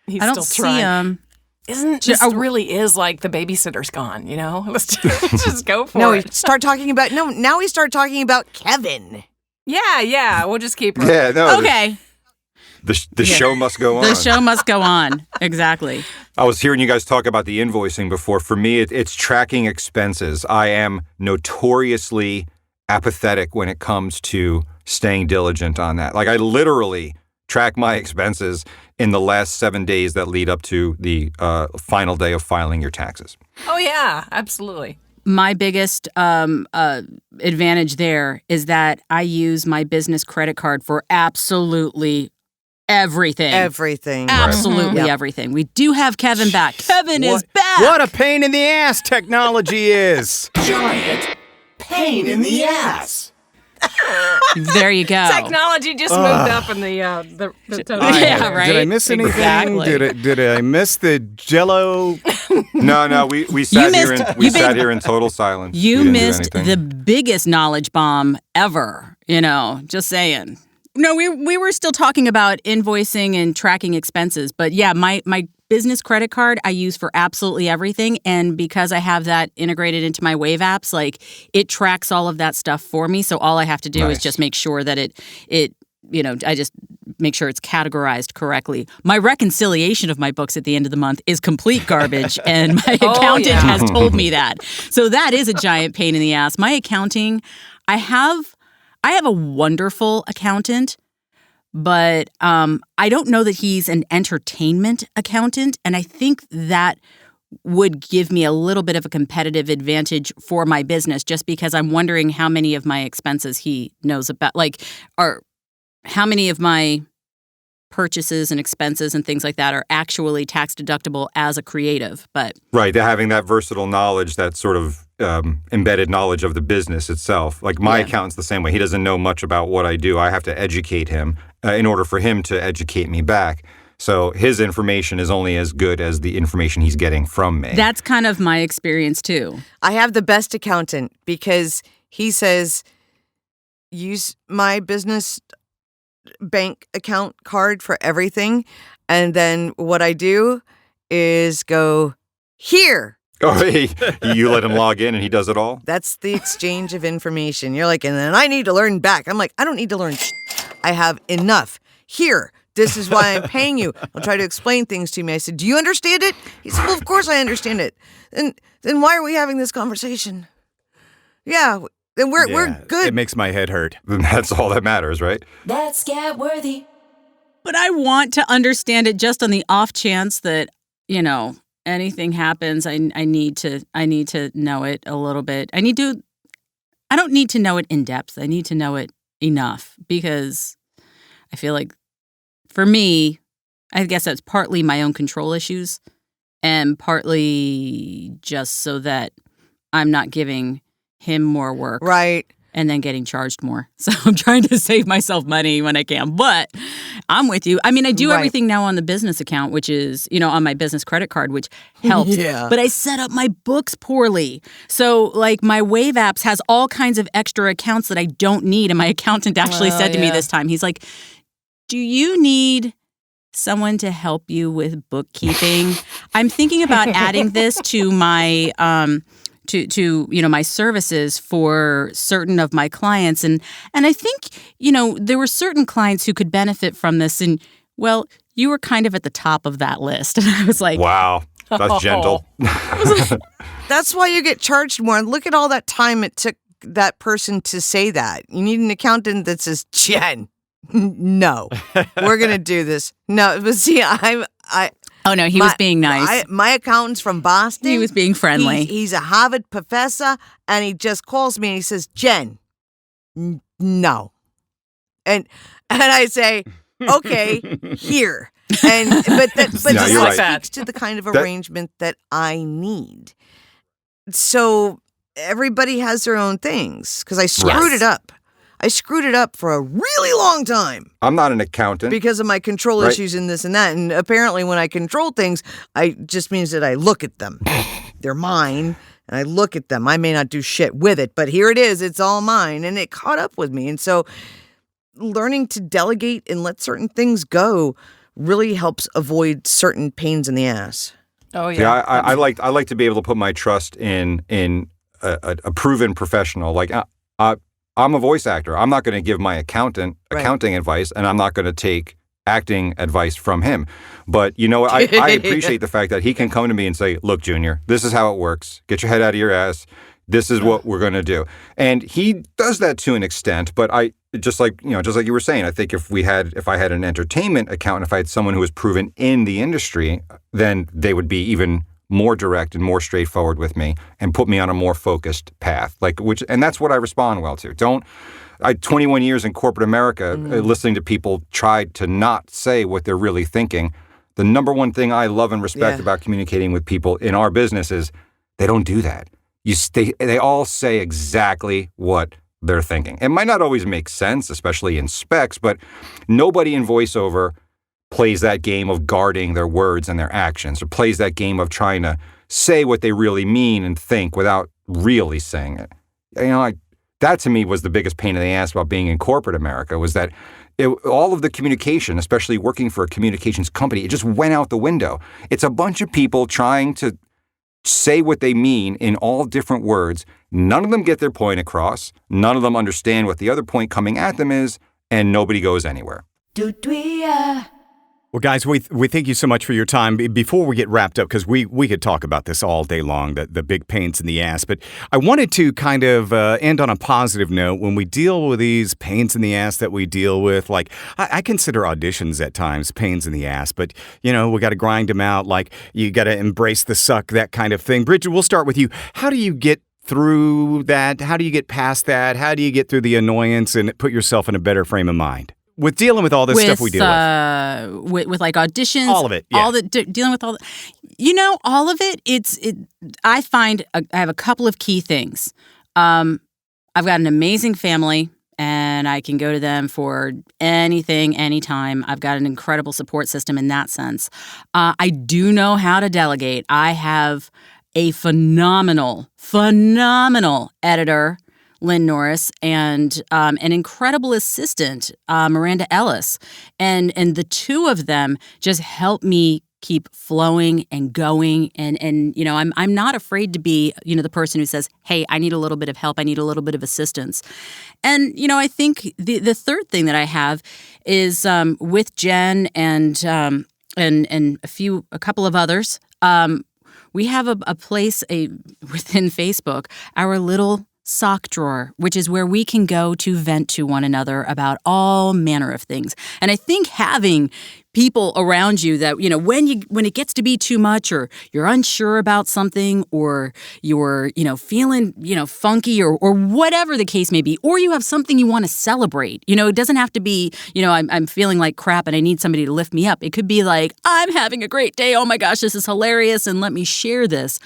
He's I don't still see trying. him. This really is like the babysitter's gone, Let's just go for No, it. now we start talking about Kevin. Yeah, we'll just keep Yeah, no. Okay. The show must go on. The show must go on. Exactly. I was hearing you guys talk about the invoicing before. For me, it's tracking expenses. I am notoriously apathetic when it comes to staying diligent on that. Like I literally track my expenses in the last 7 days that lead up to the final day of filing your taxes. Oh, yeah, absolutely. My biggest advantage there is that I use my business credit card for absolutely everything. Everything. Absolutely Yep. everything. We do have Kevin back. Kevin is back. What a pain in the ass technology is. Giant pain in the ass. There you go. Technology just moved up in the total. Yeah, right. Did I miss anything? Exactly. Did I miss the Jello? No, we sat missed- here in total silence. You We didn't do missed anything. the biggest knowledge bomb ever, just saying. No, we were still talking about invoicing and tracking expenses, but yeah, my business credit card I use for absolutely everything, and because I have that integrated into my Wave apps, like it tracks all of that stuff for me, so all I have to do is Nice. just make sure that it I just make sure it's categorized correctly. My reconciliation of my books at the end of the month is complete garbage, and my accountant has told me that. So that is a giant pain in the ass. My accounting, I have a wonderful accountant, but I don't know that he's an entertainment accountant, and I think that would give me a little bit of a competitive advantage for my business, just because I'm wondering how many of my expenses he knows about, how many of my purchases and expenses and things like that are actually tax deductible as a creative. But right, they're having that versatile knowledge, that sort of embedded knowledge of the business itself. Like my accountant's the same way. He doesn't know much about what I do. I have to educate him in order for him to educate me back. So his information is only as good as the information he's getting from me. That's kind of my experience too. I have the best accountant because he says, use my business bank account card for everything. And then what I do is go, here. Oh, hey, you let him log in and he does it all? That's the exchange of information. You're like, and then I need to learn back. I'm like, I don't need to learn. I have enough. Here. This is why I'm paying you. I'll try to explain things to me. I said, do you understand it? He said, well, of course I understand it. Then why are we having this conversation? Yeah, then we're good. It makes my head hurt. Then that's all that matters, right? That's scab-worthy. But I want to understand it just on the off chance that, anything happens. I need to know it a little bit. I don't need to know it in depth. I need to know it enough, because I feel like, for me, I guess that's partly my own control issues and partly just so that I'm not giving him more work. Right. And then getting charged more. So I'm trying to save myself money when I can. But I'm with you. I mean, I do everything now on the business account, which is, on my business credit card, which helps. Yeah. But I set up my books poorly. So, my Wave apps has all kinds of extra accounts that I don't need. And my accountant actually said to me this time, he's like, do you need someone to help you with bookkeeping? I'm thinking about adding this to my my services for certain of my clients, and I think there were certain clients who could benefit from this, and well, you were kind of at the top of that list, and I was like, wow, that's gentle. That's why you get charged more. And look at all that time it took that person to say that. You need an accountant that says, Jen. No, we're going to do this. No, but see, oh no, he was being nice. My accountant's from Boston. He was being friendly. He's a Harvard professor, and he just calls me and he says, Jen, no. And I say, okay, here. But this speaks to the kind of arrangement that I need. So everybody has their own things, because I screwed it up. I screwed it up for a really long time. I'm not an accountant. Because of my control issues and this and that. And apparently when I control things, it just means that I look at them. They're mine, and I look at them. I may not do shit with it, but here it is. It's all mine. And it caught up with me. And so learning to delegate and let certain things go really helps avoid certain pains in the ass. Oh, yeah. Yeah, I like to be able to put my trust in a proven professional. Like, I'm a voice actor. I'm not going to give my accountant accounting advice, and I'm not going to take acting advice from him. But, I appreciate the fact that he can come to me and say, look, Junior, this is how it works. Get your head out of your ass. This is what we're going to do. And he does that to an extent, but just like you were saying, I think if I had an entertainment accountant, if I had someone who was proven in the industry, then they would be even more direct and more straightforward with me and put me on a more focused path. And that's what I respond well to. I 21 years in corporate America, listening to people try to not say what they're really thinking. The number one thing I love and respect about communicating with people in our business is they don't do that. They all say exactly what they're thinking. It might not always make sense, especially in specs, but nobody in voiceover plays that game of guarding their words and their actions, or plays that game of trying to say what they really mean and think without really saying it. That to me was the biggest pain in the ass about being in corporate America, was that all of the communication, especially working for a communications company, it just went out the window. It's a bunch of people trying to say what they mean in all different words. None of them get their point across. None of them understand what the other point coming at them is. and nobody goes anywhere. Well, guys, we thank you so much for your time. Before we get wrapped up, because we could talk about this all day long, the big pains in the ass, but I wanted to kind of end on a positive note. When we deal with these pains in the ass that we deal with, like I consider auditions at times pains in the ass, but, we got to grind them out. Like, you got to embrace the suck, that kind of thing. Brigid, we'll start with you. How do you get through that? How do you get past that? How do you get through the annoyance and put yourself in a better frame of mind? With dealing with all this stuff we deal with like auditions, all of it, yeah. Dealing with all, all of it. I find I have a couple of key things. I've got an amazing family, and I can go to them for anything, anytime. I've got an incredible support system in that sense. I do know how to delegate. I have a phenomenal editor, Lynn Norris, and an incredible assistant, Miranda Ellis. And the two of them just help me keep flowing and going. And I'm not afraid to be, the person who says, hey, I need a little bit of help. I need a little bit of assistance. And, I think the third thing that I have is with Jen and a couple of others, we have a place within Facebook, our little sock drawer, which is where we can go to vent to one another about all manner of things. And I think having people around you that, when it gets to be too much, or you're unsure about something, or you're, feeling, funky, or whatever the case may be, or you have something you want to celebrate, it doesn't have to be, I'm feeling like crap and I need somebody to lift me up. It could be like, I'm having a great day. Oh my gosh, this is hilarious. And let me share this.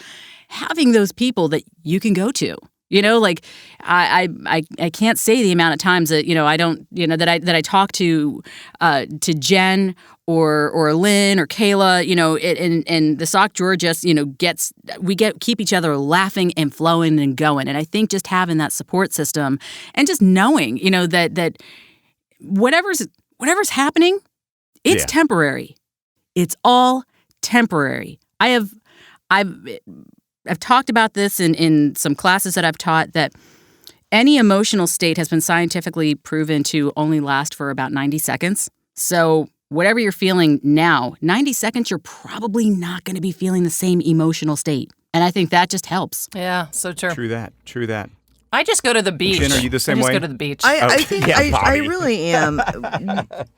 Having those people that you can go to. I can't say the amount of times that I don't that I talk to Jen or Lynn or Kayla, and the sock drawer just keep each other laughing and flowing and going. And I think just having that support system and just knowing that whatever's happening, it's temporary. It's all temporary. I've talked about this in some classes that I've taught, that any emotional state has been scientifically proven to only last for about 90 seconds. So whatever you're feeling now, 90 seconds, you're probably not going to be feeling the same emotional state. And I think that just helps. Yeah, so true. True that. I just go to the beach. Jen, are you the same way? I just go to the beach. I think yeah, I really am.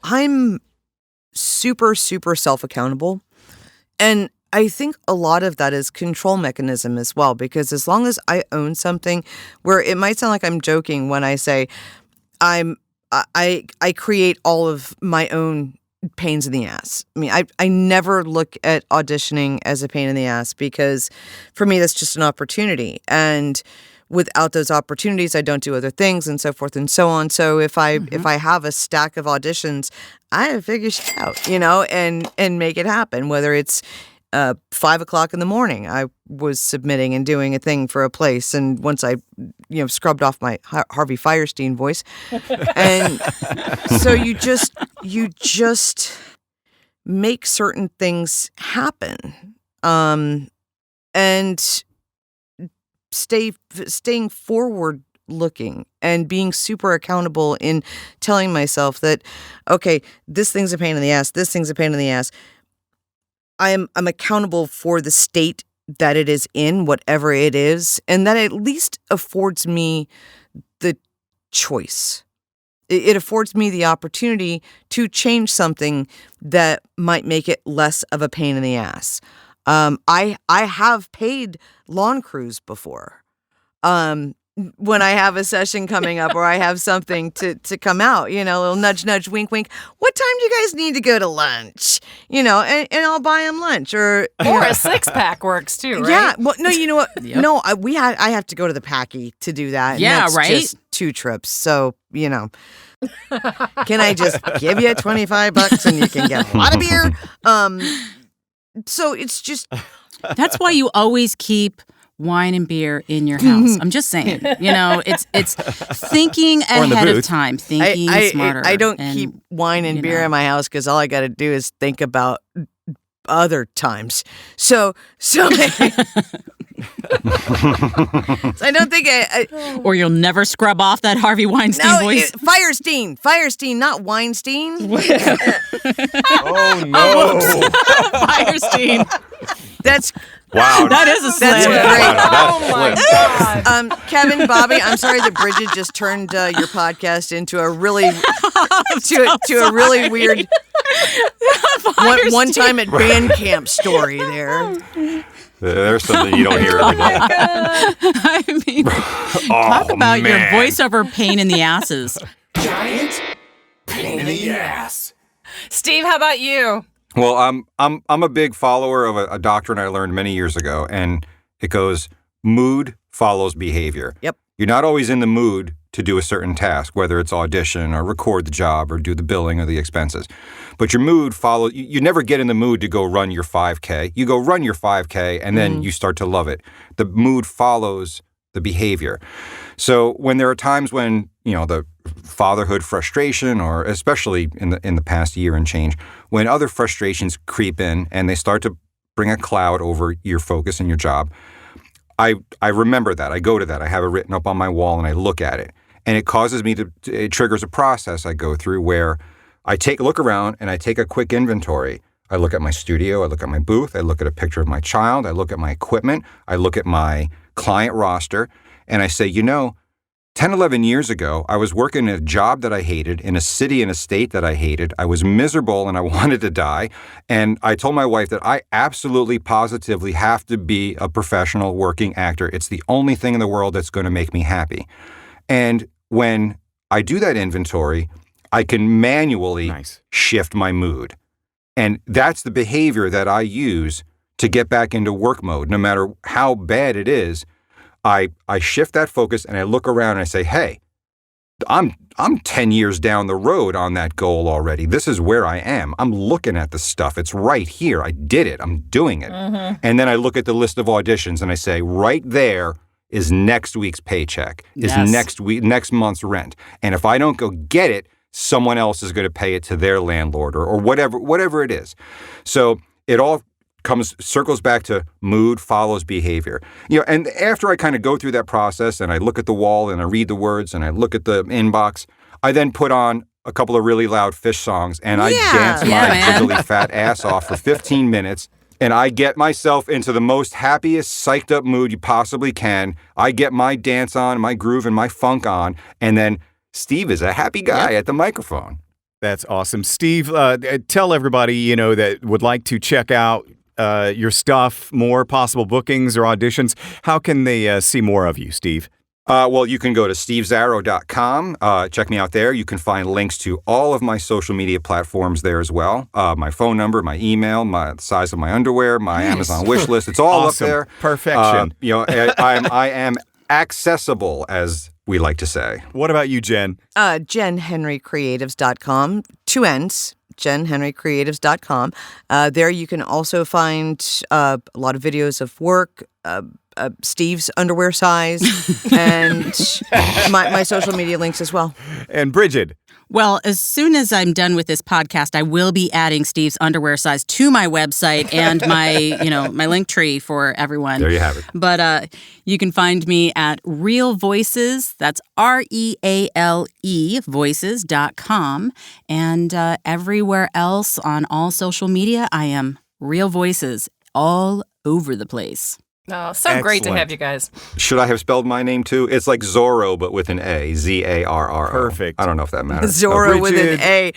I'm super, super self-accountable. And I think a lot of that is control mechanism as well, because as long as I own something, where it might sound like I'm joking when I say I create all of my own pains in the ass. I mean, I never look at auditioning as a pain in the ass, because for me, that's just an opportunity. And without those opportunities, I don't do other things, and so forth and so on. So if I have a stack of auditions, I have to figure shit out, and make it happen, whether it's 5 o'clock in the morning, I was submitting and doing a thing for a place. And once I, scrubbed off my Harvey Fierstein voice. And so you just make certain things happen. And staying forward looking and being super accountable in telling myself that, okay, this thing's a pain in the ass. This thing's a pain in the ass. I'm accountable for the state that it is in, whatever it is, and that at least affords me the choice. It affords me the opportunity to change something that might make it less of a pain in the ass. I have paid lawn crews before. When I have a session coming up, or I have something to come out, a little nudge, nudge, wink, wink. What time do you guys need to go to lunch? And I'll buy them lunch, or a 6-pack works too, right? Yeah. Well, no, you know what? Yep. No, I have to go to the Packy to do that. And yeah, that's right. Just 2 trips, so can I just give you $25 and you can get a lot of beer? So it's just. That's why you always keep wine and beer in your house. I'm just saying, it's thinking ahead of time, thinking smarter. I don't keep wine and beer in my house, because all I got to do is think about other times. So So I don't think Or you'll never scrub off that Harvey Weinstein voice. Firestein, not Weinstein. Oh, no. Firestein. That's Wow. That is a That's slip. great. Oh my God. Kevin, Bobbi, I'm sorry that Brigid just turned your podcast into a really to a really weird one time at band camp story there. There's something you don't hear every day. I mean, talk about your voiceover pain in the asses. Giant pain in the ass. Steve, how about you? Well, I'm a big follower of a doctrine I learned many years ago, and it goes, mood follows behavior. Yep. You're not always in the mood to do a certain task, whether it's audition or record the job or do the billing or the expenses. But your mood follows, you never get in the mood to go run your 5K. You go run your 5K and then you start to love it. The mood follows the behavior. So when there are times when, the fatherhood frustration, or especially in the past year and change, when other frustrations creep in and they start to bring a cloud over your focus and your job, I remember that. I go to that. I have it written up on my wall and I look at it. And it causes me it triggers a process I go through where I look around and I take a quick inventory. I look at my studio, I look at my booth, I look at a picture of my child, I look at my equipment, I look at my client roster, and I say, 10, 11 years ago, I was working a job that I hated, in a city and a state that I hated. I was miserable and I wanted to die. And I told my wife that I absolutely, positively have to be a professional working actor. It's the only thing in the world that's going to make me happy. And when I do that inventory, I can manually shift my mood. And that's the behavior that I use to get back into work mode. No matter how bad it is, I shift that focus and I look around and I say, hey, I'm 10 years down the road on that goal already. This is where I am. I'm looking at the stuff. It's right here. I did it. I'm doing it. Mm-hmm. And then I look at the list of auditions and I say, right there is next week's paycheck, is next month's rent. And if I don't go get it, someone else is going to pay it to their landlord or whatever it is. So it all circles back to mood follows behavior. And after I kind of go through that process and I look at the wall and I read the words and I look at the inbox, I then put on a couple of really loud Fish songs and I dance my jiggly fat ass off for 15 minutes and I get myself into the most happiest, psyched up mood you possibly can. I get my dance on, my groove and my funk on, and then Steve is a happy guy at the microphone. That's awesome. Steve, tell everybody, that would like to check out your stuff, more possible bookings or auditions. How can they see more of you, Steve? Well, you can go to stevezarro.com. Check me out there. You can find links to all of my social media platforms there as well. My phone number, my email, the size of my underwear, my Amazon wish list. It's all awesome. Up there. Perfection. I am accessible, as we like to say. What about you, Jen? JennHenryCreatives.com. 2 N's. JennHenryCreatives.com. There you can also find a lot of videos of work, Steve's underwear size, and my social media links as well. And Brigid. Well, as soon as I'm done with this podcast, I will be adding Steve's underwear size to my website and my, my link tree for everyone. There you have it. But you can find me at Reale Voices. That's REALE voices.com. And everywhere else on all social media, I am Reale Voices all over the place. Oh, so great to have you guys. Should I have spelled my name too? It's like Zorro, but with an A. Zarro. Perfect. I don't know if that matters. Zorro with an A.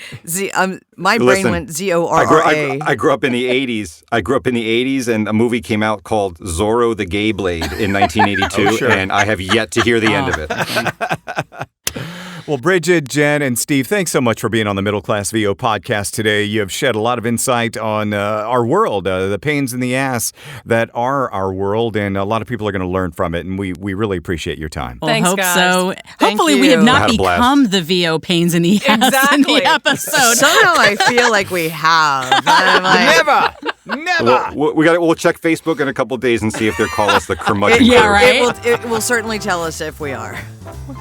My brain went Zorra. I grew up in the 80s. And a movie came out called Zorro the Gay Blade in 1982, and I have yet to hear the end of it. Well, Brigid, Jen, and Steve, thanks so much for being on the Middle Class VO podcast today. You have shed a lot of insight on our world, the pains in the ass that are our world, and a lot of people are going to learn from it, and we really appreciate your time. Well, Thanks, hope guys. so. Thank Hopefully you. we have I not had a blast. become the VO pains in the ass in the episode. Somehow I feel like we have. Never. We'll check Facebook in a couple days and see if they call us the curmudgeon. It will certainly tell us if we are.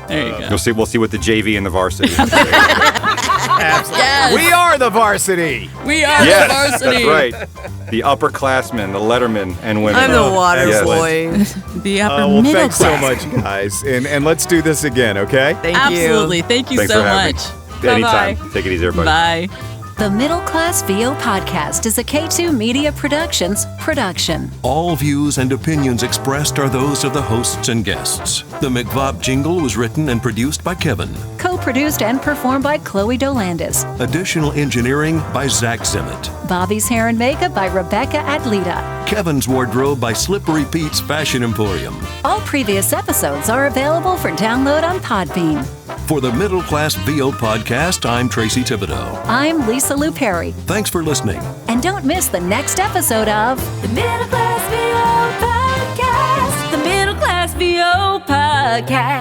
There you go. We'll see what the JV and the varsity have to say. Absolutely. Yes. We are the varsity. We are Yes, the varsity. that's right. the upperclassmen, the lettermen, and women. I'm the water Yes. boy. The upper Well, middle thanks class. so much, guys. And let's do this again, okay? Thank Absolutely. you. Thank you Thanks so for having much. me. Anytime. Take it easy, everybody. Bye. The Middle Class VO Podcast is a K2 Media Productions production. All views and opinions expressed are those of the hosts and guests. The McVob jingle was written and produced by Kevin. Co-produced and performed by Chloe Dolandis. Additional engineering by Zach Zimmett. Bobby's hair and makeup by Rebecca Adlita. Kevin's wardrobe by Slippery Pete's Fashion Emporium. All previous episodes are available for download on Podbean. For the Middle Class VO Podcast, I'm Tracy Thibodeau. I'm Lisa Lou Perry. Thanks for listening. And don't miss the next episode of The Middle Class VO Podcast. The Middle Class VO Podcast.